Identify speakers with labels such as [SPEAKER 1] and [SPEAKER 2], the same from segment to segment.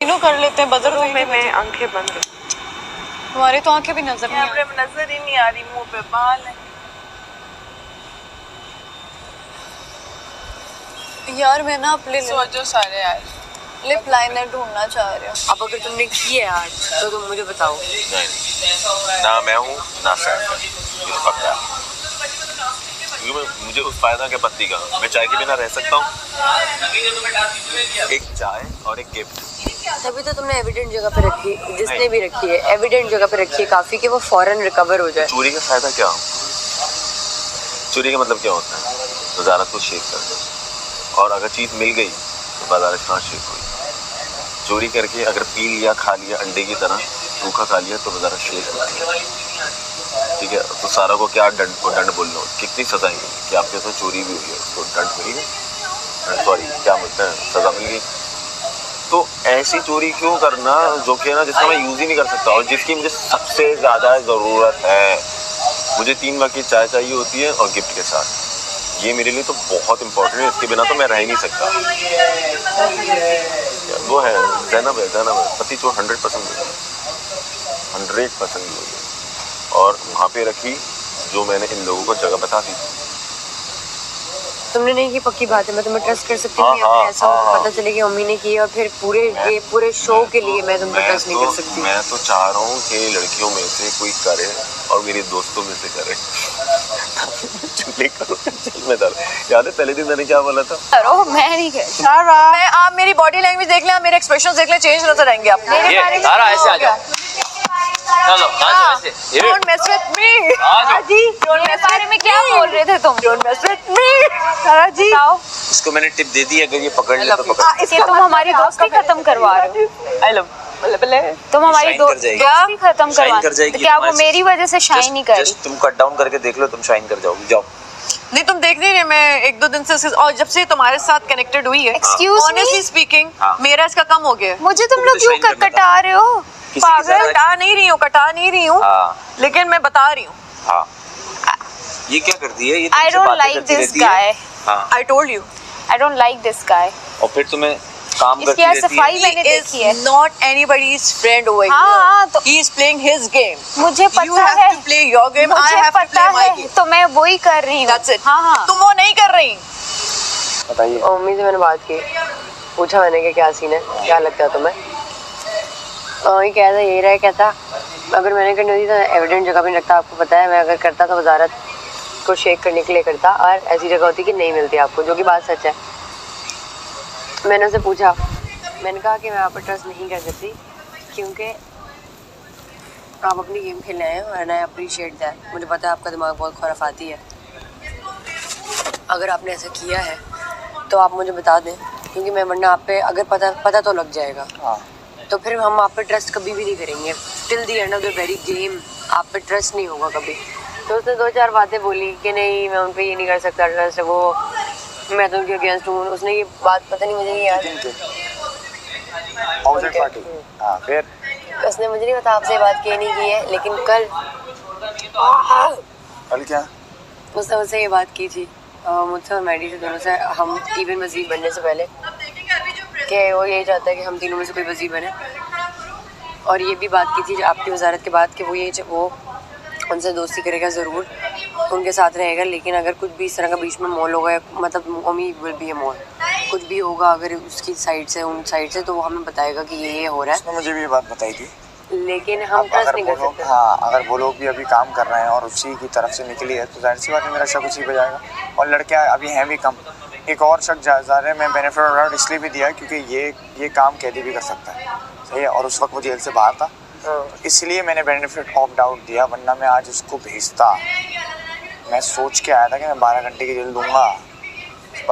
[SPEAKER 1] तीनों कर लेते हैं बदर
[SPEAKER 2] में आंखें बंद है।
[SPEAKER 1] हमारी तो आंखें भी नजर नहीं आ रही।
[SPEAKER 2] नजर ही नहीं आ रही, मुंह पे बाल है।
[SPEAKER 1] यार मैं ना अपने
[SPEAKER 2] सोचो सारे यार
[SPEAKER 1] लिप लाइनर ढूंढना चाह रही हूँ।
[SPEAKER 2] अब अगर तुमने की है आज तो तुम मुझे बताओ।
[SPEAKER 3] नहीं, ना मैं हूँ ना सैम है, ये तो पक्का है। क्योंकि मुझे उस फायदा के पत्ती का, मैं चाय के बिना रह सकता हूँ। एक चाय और एक गिफ्ट।
[SPEAKER 2] तभी तो तुमने एविडेंट जगह पे रखी, जिसने भी रखी है एविडेंट जगह पे रखी है काफी कि वो फौरन रिकवर हो जाए।
[SPEAKER 3] चोरी का फायदा क्या हो? चोरी का मतलब क्या होता है? वजारत को शेक कर दो, और अगर चीज मिल गई तो वजारत कहाँ शेक हुई? चोरी करके अगर पी लिया, खा लिया, अंडे की तरह सूखा खा लिया तो वजारत शेक होती है। ठीक है, तो सारा को क्या दंड बोल लो, कितनी सजा है कि आपके साथ चोरी भी हुई है, उसको दंड मिल गई, सॉरी क्या बोलते हैं, सजा मिल गई। तो ऐसी चोरी क्यों करना जो कि ना जिसका मैं यूज ही नहीं कर सकता, और जिसकी मुझे सबसे ज्यादा जरूरत है। मुझे 3 वक्त की चाय चाहिए होती है और गिफ्ट के साथ, ये मेरे लिए तो बहुत इंपॉर्टेंट है, इसके बिना तो मैं रह ही नहीं सकता। वो है ज़ैनब है पति चोर 100% 100%। और वहाँ पे रखी जो मैंने इन लोगों को जगह बता दी थी।
[SPEAKER 2] तुमने नहीं की पक्की बात है, मैं तुम्हें ट्रस्ट कर सकती हूँ। ऐसा पता चले कि मम्मी ने की है और फिर पूरे शो के लिए मैं तुम पर ट्रस्ट नहीं कर सकती।
[SPEAKER 3] मैं तो चाह रहा हूँ कि लड़कियों में से कोई करे और मेरे दोस्तों में से करे। याद है पहले दिन मैंने क्या बोला था?
[SPEAKER 1] मैं नहीं कह आप मेरी बॉडी लैंग्वेज देख ले, आप मेरे एक्सप्रेशन देख ले, चेंज नजर आएंगे आप मेरे बारे में।
[SPEAKER 4] सारा ऐसे आ जाओ, चलो ऐसे
[SPEAKER 1] Don't mess with me.
[SPEAKER 2] जी
[SPEAKER 1] मेरे बारे में क्या बोल रहे थे तुम?
[SPEAKER 2] Don't mess with me. सारा जी
[SPEAKER 3] इसको मैंने टिप दे दी, अगर ये पकड़ ले तो पकड़।
[SPEAKER 1] इसके तुम हमारी दोस्ती खत्म करवा रहे हो।
[SPEAKER 2] आई लव
[SPEAKER 1] तुम हमारी दोस्ती खत्म करवा रहे हो। क्या वो मेरी वजह से शाइन नहीं कर रही?
[SPEAKER 3] तुम कट डाउन करके देख लो, तुम शाइन कर जाओगी। जाओ।
[SPEAKER 5] नहीं तुम देख नहीं रहे, मैं 1-2 दिन से और जब से तुम्हारे साथ कनेक्टेड हुई है,
[SPEAKER 1] Excuse me?
[SPEAKER 5] ऑनेस्टली स्पीकिंग मेरा इसका कम हो गया।
[SPEAKER 1] मुझे तुम लोग क्यों कटा रहे हो?
[SPEAKER 5] पागल, कटा नहीं रही हूँ, लेकिन मैं बता रही हूँ।
[SPEAKER 3] ये क्या करती है? ये
[SPEAKER 1] I don't like this guy.
[SPEAKER 5] I told you.
[SPEAKER 1] I don't like this guy.
[SPEAKER 3] और फिर तुम्हें काम करती
[SPEAKER 1] इसकी
[SPEAKER 3] रहती है।
[SPEAKER 1] सफाई मैंने देखी है।
[SPEAKER 5] Not anybody's friend over here.
[SPEAKER 1] हाँ तो
[SPEAKER 5] He is playing his game.
[SPEAKER 1] मुझे
[SPEAKER 5] You
[SPEAKER 1] पता
[SPEAKER 5] have
[SPEAKER 1] है,
[SPEAKER 5] to play your game. I
[SPEAKER 1] मुझे
[SPEAKER 5] have to
[SPEAKER 1] पता
[SPEAKER 5] play my
[SPEAKER 1] है,
[SPEAKER 5] game.
[SPEAKER 1] तो मैं वही कर रही हूँ।
[SPEAKER 5] That's it.
[SPEAKER 1] हाँ
[SPEAKER 5] तुम वो नहीं कर रही।
[SPEAKER 3] बताइए।
[SPEAKER 2] मम्मी से मैंने बात की, पूछा मैंने कि क्या सीन है, क्या लगता है तुम्हें? ये कहता यही रहा, कहता अगर मैंने करनी होती तो एविडेंट जगह भी नहीं रखता। आपको पता है मैं अगर करता तो वजारत को शेक करने के लिए करता, और ऐसी जगह होती कि नहीं मिलती आपको, जो कि बात सच है। मैंने उससे पूछा, मैंने कहा कि मैं आप पर ट्रस्ट नहीं कर सकती क्योंकि आप अपनी गेम खेलने आए हो, एंड आई अप्रिशिएट दैट। मुझे पता है आपका दिमाग बहुत खुराफाती है। अगर आपने ऐसा किया है तो आप मुझे बता दें, क्योंकि मैं वरना आप पे अगर पता तो लग जाएगा, तो फिर हम आप पे ट्रस्ट कभी भी नहीं करेंगे। Till the end of the very game आप पे ट्रस्ट नहीं होगा कभी। तो उसने 2-4 बातें बोली कि नहीं मैं उन पे ये नहीं कर सकता ट्रस्ट, वो मैं तो उनके अगेंस्ट हूँ। उसने ये बात पता नहीं, मुझे नहीं याद।
[SPEAKER 3] फिर
[SPEAKER 2] उसने मुझे नहीं पता आपसे ये बात की नहीं की है, लेकिन कल
[SPEAKER 3] क्या?
[SPEAKER 2] उसने मुझसे ये बात की थी, मुझसे और मैडी से, दोनों से, हम इवन वज़ीर बनने से पहले, कि वो यही चाहता है कि हम तीनों में से कोई वज़ीर बने। और ये भी बात की थी आपकी वजारत के बाद कि वो उनसे दोस्ती करेगा ज़रूर, उनके साथ रहेगा, लेकिन अगर कुछ भी इस तरह का बीच में मॉल होगा, मतलब mummy will be A mall, कुछ भी होगा अगर उसकी साइड से, उन साइड से, तो वो हमें बताएगा कि ये हो रहा है।
[SPEAKER 6] उसने मुझे भी ये बात बताई थी,
[SPEAKER 2] लेकिन हम ट्रस्ट नहीं कर सकते।
[SPEAKER 6] हाँ, अगर वो लोग भी अभी काम कर रहे हैं और उसी की तरफ से निकली है तो जाहिर सी बात है मेरा शक उसी पे जाएगा। और लड़कियाँ अभी हैं भी कम, एक और शक ज़्यादा है। मैं बेनिफिट ऑफ डाउट इसलिए भी दिया क्योंकि ये काम कैदी भी कर सकता है, सही है, और उस वक्त वो जेल से बाहर था, तो इसलिए मैंने बेनिफिट ऑफ डाउट दिया, वरना मैं आज उसको भेजता। मैं सोच के आया था कि मैं 12 घंटे की जेल दूंगा।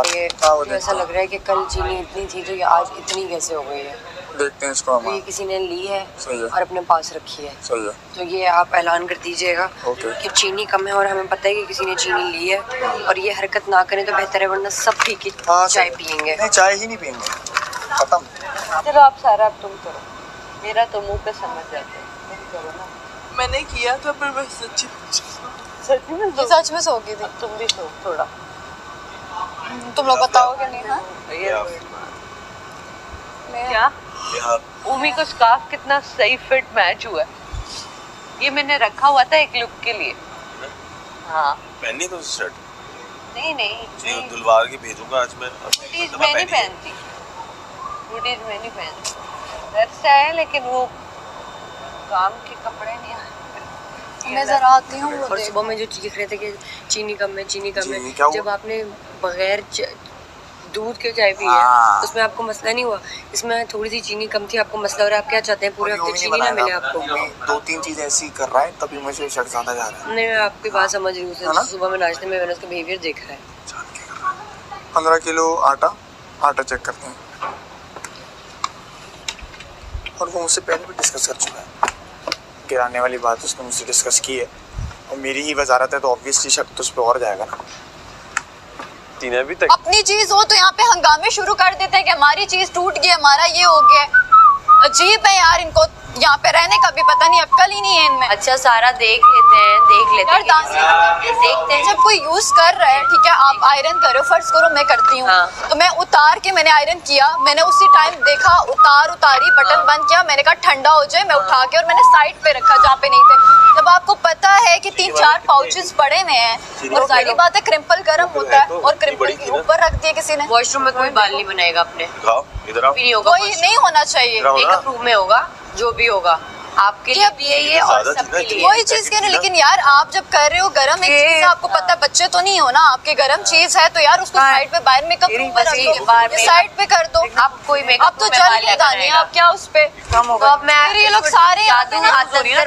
[SPEAKER 2] ये ऐसा लग रहा है कि कल चीनी इतनी थी तो ये आज इतनी कैसे हो गई है।
[SPEAKER 6] देखते हैं इसको हम।
[SPEAKER 2] ये किसी ने ली है
[SPEAKER 6] सही है,
[SPEAKER 2] और अपने पास रखी है,
[SPEAKER 6] सही है।
[SPEAKER 2] तो ये आप ऐलान कर दीजिएगा कि चीनी कम है और हमें पता है कि किसी ने चीनी ली है, और ये हरकत ना करें तो बेहतर है, वरना सब पी के चाय पियेंगे।
[SPEAKER 6] नहीं, चाय ही नहीं पियेंगे, खत्म।
[SPEAKER 2] चलो आप सारा अब तुम करो, मेरा तो मुंह पे समझ जाते हैं, तुम करो ना।
[SPEAKER 5] मैंने किया था पर मैं सच्ची
[SPEAKER 1] सच में सो गई थी।
[SPEAKER 2] तुम भी सो थोड़ा,
[SPEAKER 1] तुम लोग बताओगे नहीं? हाँ
[SPEAKER 2] क्या
[SPEAKER 3] यहाँ
[SPEAKER 1] उमी को स्कार्फ कितना सही फिट मैच हुआ है। ये मैंने रखा हुआ था एक लुक के लिए। हाँ
[SPEAKER 3] पहनी तो शर्ट
[SPEAKER 1] नहीं नहीं
[SPEAKER 3] जी दुलवार की भेजूंगा आज मैं।
[SPEAKER 1] हुडीज मैं नहीं पहनती, हुडीज मैं नहीं पहनती। घर से आए लेकिन वो काम के कपड़े नहीं आए।
[SPEAKER 2] मैं जरा आती हूँ। और सुबह में जो चीख रहे थे कि चीनी कम है, चीनी कम
[SPEAKER 6] चीनी
[SPEAKER 2] है,
[SPEAKER 6] क्या हुआ?
[SPEAKER 2] जब आपने बगैर दूध के चाय पी है
[SPEAKER 6] हाँ।
[SPEAKER 2] उसमें आपको मसला नहीं हुआ। इसमें थोड़ी सी चीनी कम थी, आपको मसला हो रहा है। आप क्या चाहते हैं पूरे हफ्ते चीनी ना मिले आपको?
[SPEAKER 6] 2-3 चीजें ऐसी कर रहा है तभी मुझे शक ज्यादा जा रहा है।
[SPEAKER 2] नहीं मैं आपकी बात समझ रही
[SPEAKER 6] है ना?
[SPEAKER 2] हूँ। सुबह में नाश्ते में मैंने उसका बिहेवियर देखा है।
[SPEAKER 6] 15 किलो आटा चेक करते हैं। और वो मुझसे पहले भी डिस्कस कर चुका है। गिराने वाली बात उसने मुझसे डिस्कस की है और मेरी ही वजारत है तो ऑब्वियसली शक तो उस पर और जाएगा ना।
[SPEAKER 3] तीन अभी तक
[SPEAKER 1] अपनी चीज हो तो यहाँ पे हंगामे शुरू कर देते हैं कि हमारी चीज टूट गई, हमारा ये हो गया। अजीब है यार, इनको यहाँ पे रहने का भी पता नहीं, अक्ल ही नहीं है इनमें।
[SPEAKER 2] अच्छा सारा देख लेते हैं
[SPEAKER 1] यार देखते हैं जब कोई यूज कर रहा है, ठीक है आप आयरन करो, फर्ज करो मैं करती हूँ
[SPEAKER 2] हाँ।
[SPEAKER 1] तो मैं उतार के मैंने आयरन किया, मैंने उसी टाइम देखा उतारी बटन बंद किया, मैंने कहा ठंडा हो जाए, मैं उठा के और मैंने साइड पे रखा जहाँ पे नहीं थे। जब आपको पता है कि 3-4 पाउचेस पड़े हुए हैं और जाहिर बात है क्रिम्पल गर्म होता है और क्रिम्पल के ऊपर रख दिया किसी ने।
[SPEAKER 2] वॉशरूम में कोई बाल नहीं बनाएगा अपने,
[SPEAKER 3] खाओ इधर आओ।
[SPEAKER 2] भी नहीं होगा।
[SPEAKER 1] कोई नहीं होना चाहिए।
[SPEAKER 2] मेकअप रूम में होगा जो भी होगा, आपके लिए भी है ये और सबके लिए।
[SPEAKER 1] वही चीज कह रहे हैं, लेकिन यार आप जब कर रहे हो गरम एक चीज है, आपको पता है बच्चे तो नहीं हो ना आपके, गरम चीज है तो यार उसको साइड पे बाहर में साइड पे कर दो।
[SPEAKER 2] आप कोई मेकअप
[SPEAKER 1] अब तो जल के दाने आप क्या उस पे
[SPEAKER 5] कम होगा।
[SPEAKER 2] तो अब मैं
[SPEAKER 1] फिर ये लोग सारे
[SPEAKER 2] जादू
[SPEAKER 1] ना-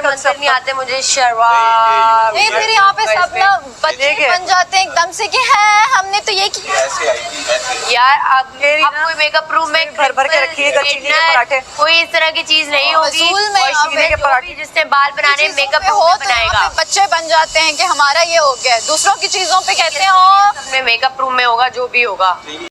[SPEAKER 2] मंत्र नहीं आते मुझे शर्मा।
[SPEAKER 1] नहीं फिर यहाँ पे सब ना बच्चे
[SPEAKER 5] ठीक है।
[SPEAKER 1] बन जाते हैं एकदम से कि है हमने तो ये किया।
[SPEAKER 3] ऐसे आई थी ऐसे
[SPEAKER 2] यार अब
[SPEAKER 5] मेरी
[SPEAKER 2] आप
[SPEAKER 5] ना
[SPEAKER 2] कोई मेकअप रूम में
[SPEAKER 5] भर भर के रखिएगा चीनी के पराठे।
[SPEAKER 2] कोई इस तरह की चीज नहीं होगी।
[SPEAKER 1] वसूल में यहाँ पे
[SPEAKER 5] चीनी के
[SPEAKER 1] जो
[SPEAKER 5] पराठे।
[SPEAKER 2] भी जिसने बाल बनाने
[SPEAKER 1] चीजों
[SPEAKER 2] मेकअप
[SPEAKER 1] पे
[SPEAKER 2] रूम
[SPEAKER 1] हो
[SPEAKER 2] में
[SPEAKER 1] तो यहाँ
[SPEAKER 2] बनाएगा।
[SPEAKER 1] पे बच्चे बन जाते हैं कि हमारा ये हो गया, दूसरों की चीजों पे कहते हैं और
[SPEAKER 2] अपने मेकअप रूम में होगा जो भी होगा।